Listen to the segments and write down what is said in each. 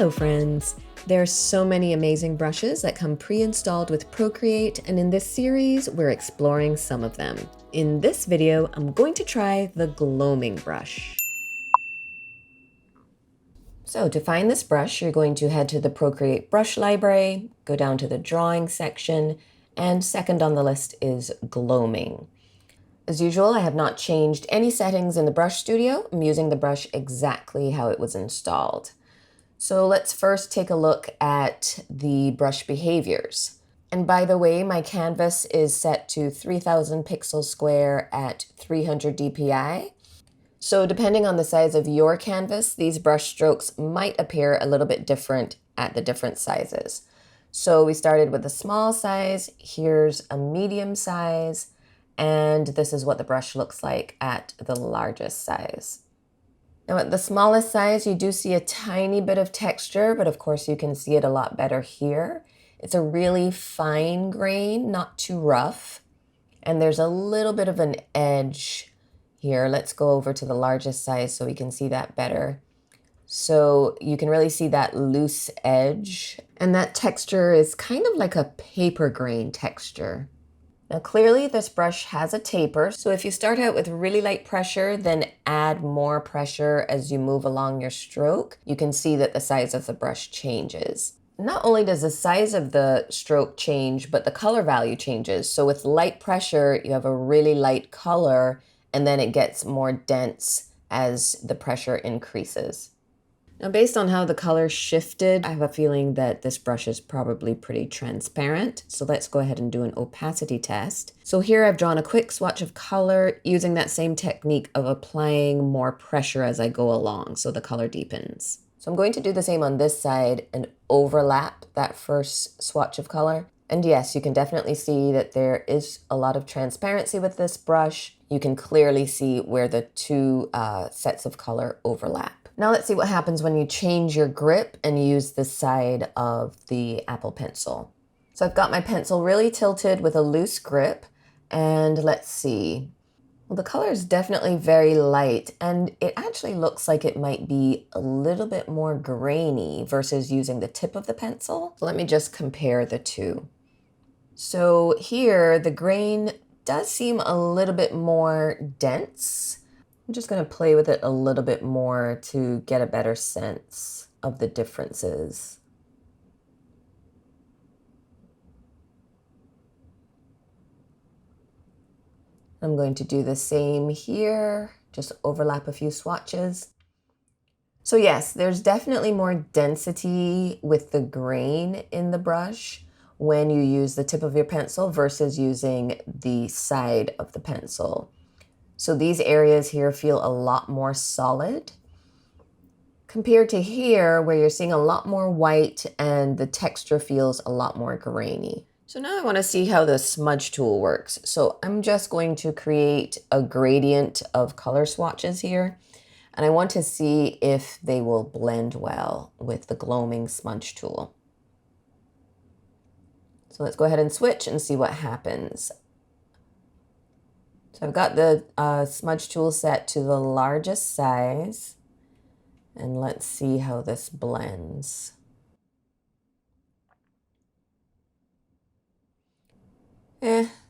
Hello friends! There are so many amazing brushes that come pre-installed with Procreate, and in this series we're exploring some of them. In this video, I'm going to try the Gloaming brush. So to find this brush, you're going to head to the Procreate brush library, go down to the drawing section, and second on the list is Gloaming. As usual, I have not changed any settings in the brush studio. I'm using the brush exactly how it was installed. So let's first take a look at the brush behaviors. And by the way, my canvas is set to 3000 pixels square at 300 dpi. So depending on the size of your canvas, these brush strokes might appear a little bit different at the different sizes. So we started with a small size, here's a medium size, and this is what the brush looks like at the largest size. Now at the smallest size, you do see a tiny bit of texture, but of course you can see it a lot better here. It's a really fine grain, not too rough. And there's a little bit of an edge here. Let's go over to the largest size so we can see that better. So you can really see that loose edge. And that texture is kind of like a paper grain texture. Now clearly this brush has a taper, so if you start out with really light pressure, then add more pressure as you move along your stroke, you can see that the size of the brush changes. Not only does the size of the stroke change, but the color value changes. So with light pressure, you have a really light color, and then it gets more dense as the pressure increases. Now, based on how the color shifted, I have a feeling that this brush is probably pretty transparent. So let's go ahead and do an opacity test. So here I've drawn a quick swatch of color using that same technique of applying more pressure as I go along, so the color deepens. So I'm going to do the same on this side and overlap that first swatch of color. And yes, you can definitely see that there is a lot of transparency with this brush. You can clearly see where the two sets of color overlap. Now let's see what happens when you change your grip and use the side of the Apple Pencil. So I've got my pencil really tilted with a loose grip, and let's see. Well, the color is definitely very light, and it actually looks like it might be a little bit more grainy versus using the tip of the pencil. Let me just compare the two. So here, the grain does seem a little bit more dense. I'm just going to play with it a little bit more to get a better sense of the differences. I'm going to do the same here, just overlap a few swatches. So yes, there's definitely more density with the grain in the brush when you use the tip of your pencil versus using the side of the pencil. So these areas here feel a lot more solid compared to here where you're seeing a lot more white and the texture feels a lot more grainy. So now I want to see how the smudge tool works. So I'm just going to create a gradient of color swatches here, and I want to see if they will blend well with the Gloaming smudge tool. So let's go ahead and switch and see what happens. So I've got the smudge tool set to the largest size, and let's see how this blends.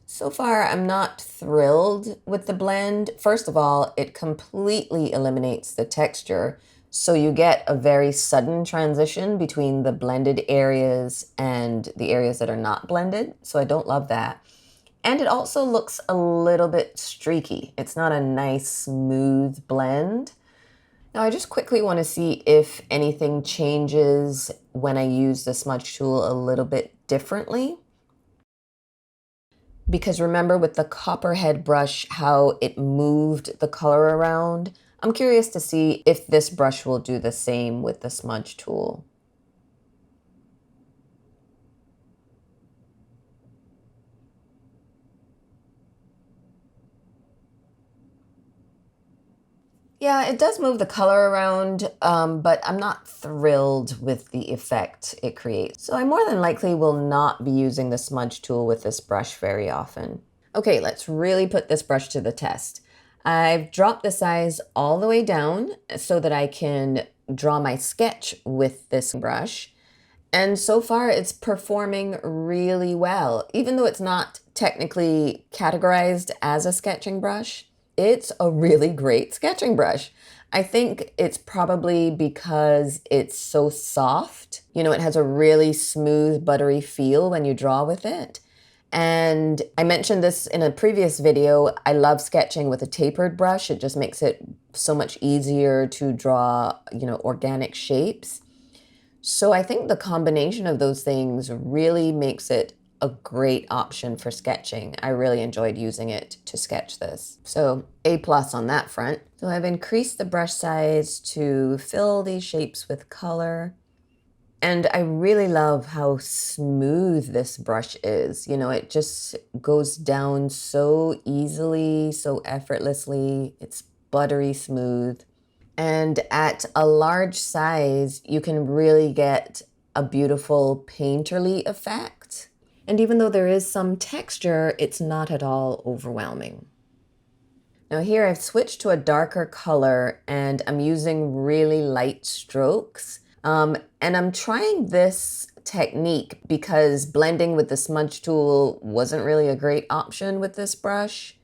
So far I'm not thrilled with the blend. First of all, it completely eliminates the texture, so you get a very sudden transition between the blended areas and the areas that are not blended, so I don't love that. And it also looks a little bit streaky. It's not a nice, smooth blend. Now I just quickly want to see if anything changes when I use the smudge tool a little bit differently. Because remember with the copperhead brush, how it moved the color around? I'm curious to see if this brush will do the same with the smudge tool. Yeah, it does move the color around, but I'm not thrilled with the effect it creates. So I more than likely will not be using the smudge tool with this brush very often. Okay, let's really put this brush to the test. I've dropped the size all the way down so that I can draw my sketch with this brush. And so far it's performing really well. Even though it's not technically categorized as a sketching brush, it's a really great sketching brush. I think it's probably because it's so soft. You know, it has a really smooth, buttery feel when you draw with it. And I mentioned this in a previous video. I love sketching with a tapered brush. It just makes it so much easier to draw, you know, organic shapes. So I think the combination of those things really makes it a great option for sketching. I really enjoyed using it to sketch this. So A+ on that front. So I've increased the brush size to fill these shapes with color. And I really love how smooth this brush is. You know, it just goes down so easily, so effortlessly. It's buttery smooth. And at a large size, you can really get a beautiful painterly effect. And even though there is some texture, it's not at all overwhelming. Now here I've switched to a darker color and I'm using really light strokes. And I'm trying this technique because blending with the smudge tool wasn't really a great option with this brush.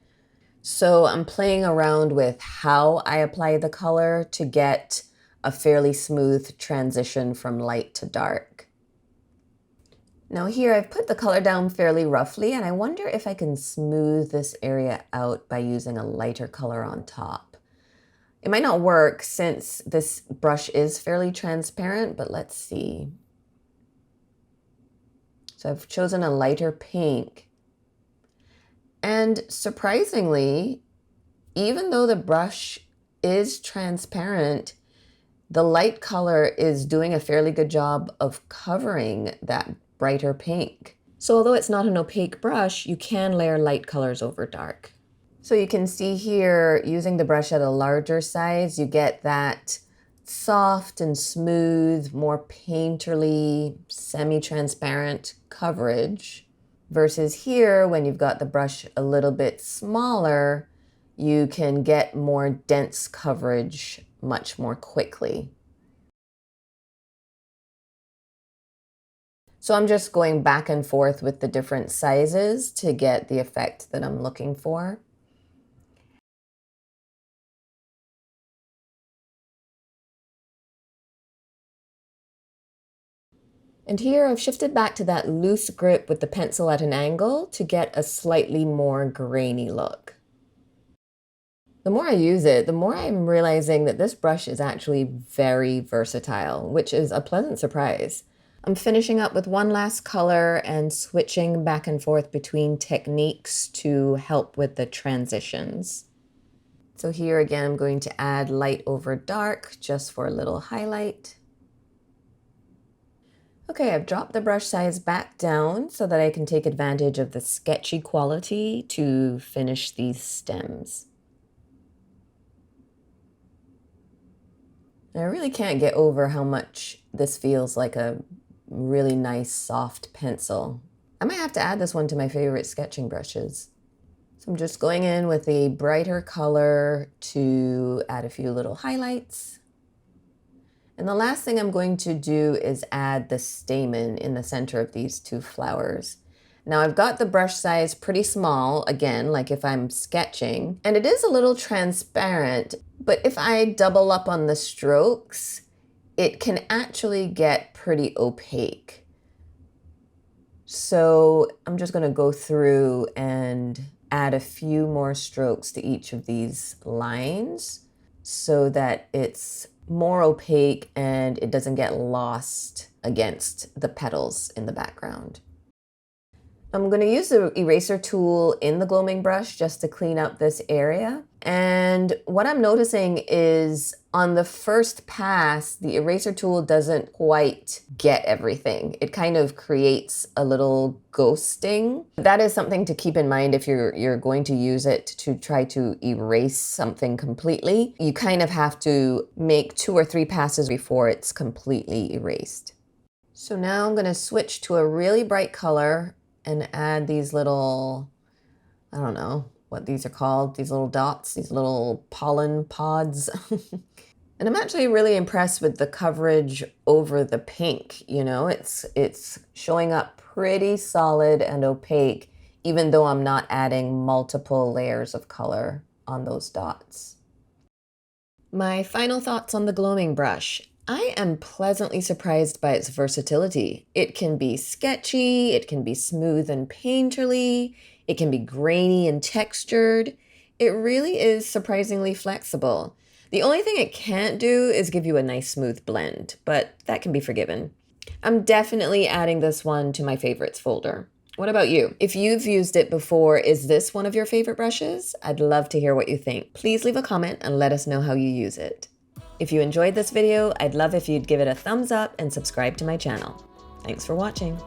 So I'm playing around with how I apply the color to get a fairly smooth transition from light to dark. Now here I've put the color down fairly roughly and I wonder if I can smooth this area out by using a lighter color on top. It might not work since this brush is fairly transparent, but let's see. So I've chosen a lighter pink. And surprisingly, even though the brush is transparent, the light color is doing a fairly good job of covering that brighter pink. So although it's not an opaque brush, you can layer light colors over dark. So you can see here, using the brush at a larger size, you get that soft and smooth, more painterly, semi-transparent coverage. Versus here, when you've got the brush a little bit smaller, you can get more dense coverage much more quickly. So I'm just going back and forth with the different sizes to get the effect that I'm looking for. And here I've shifted back to that loose grip with the pencil at an angle to get a slightly more grainy look. The more I use it, the more I'm realizing that this brush is actually very versatile, which is a pleasant surprise. I'm finishing up with one last color and switching back and forth between techniques to help with the transitions. So here again, I'm going to add light over dark just for a little highlight. Okay, I've dropped the brush size back down so that I can take advantage of the sketchy quality to finish these stems. I really can't get over how much this feels like a really nice soft pencil. I might have to add this one to my favorite sketching brushes. So I'm just going in with a brighter color to add a few little highlights. And the last thing I'm going to do is add the stamen in the center of these two flowers. Now I've got the brush size pretty small, again, like if I'm sketching, and it is a little transparent, but if I double up on the strokes, it can actually get pretty opaque. So I'm just gonna go through and add a few more strokes to each of these lines so that it's more opaque and it doesn't get lost against the petals in the background. I'm going to use the eraser tool in the Gloaming brush just to clean up this area. And what I'm noticing is on the first pass, the eraser tool doesn't quite get everything. It kind of creates a little ghosting. That is something to keep in mind if you're going to use it to try to erase something completely. You kind of have to make 2 or 3 passes before it's completely erased. So now I'm going to switch to a really bright color and add these little, I don't know, what these are called, these little dots, these little pollen pods. And I'm actually really impressed with the coverage over the pink. You know, it's showing up pretty solid and opaque, even though I'm not adding multiple layers of color on those dots. My final thoughts on the Gloaming brush. I am pleasantly surprised by its versatility. It can be sketchy, it can be smooth and painterly, it can be grainy and textured. It really is surprisingly flexible. The only thing it can't do is give you a nice smooth blend, but that can be forgiven. I'm definitely adding this one to my favorites folder. What about you? If you've used it before, is this one of your favorite brushes? I'd love to hear what you think. Please leave a comment and let us know how you use it. If you enjoyed this video, I'd love if you'd give it a thumbs up and subscribe to my channel. Thanks for watching.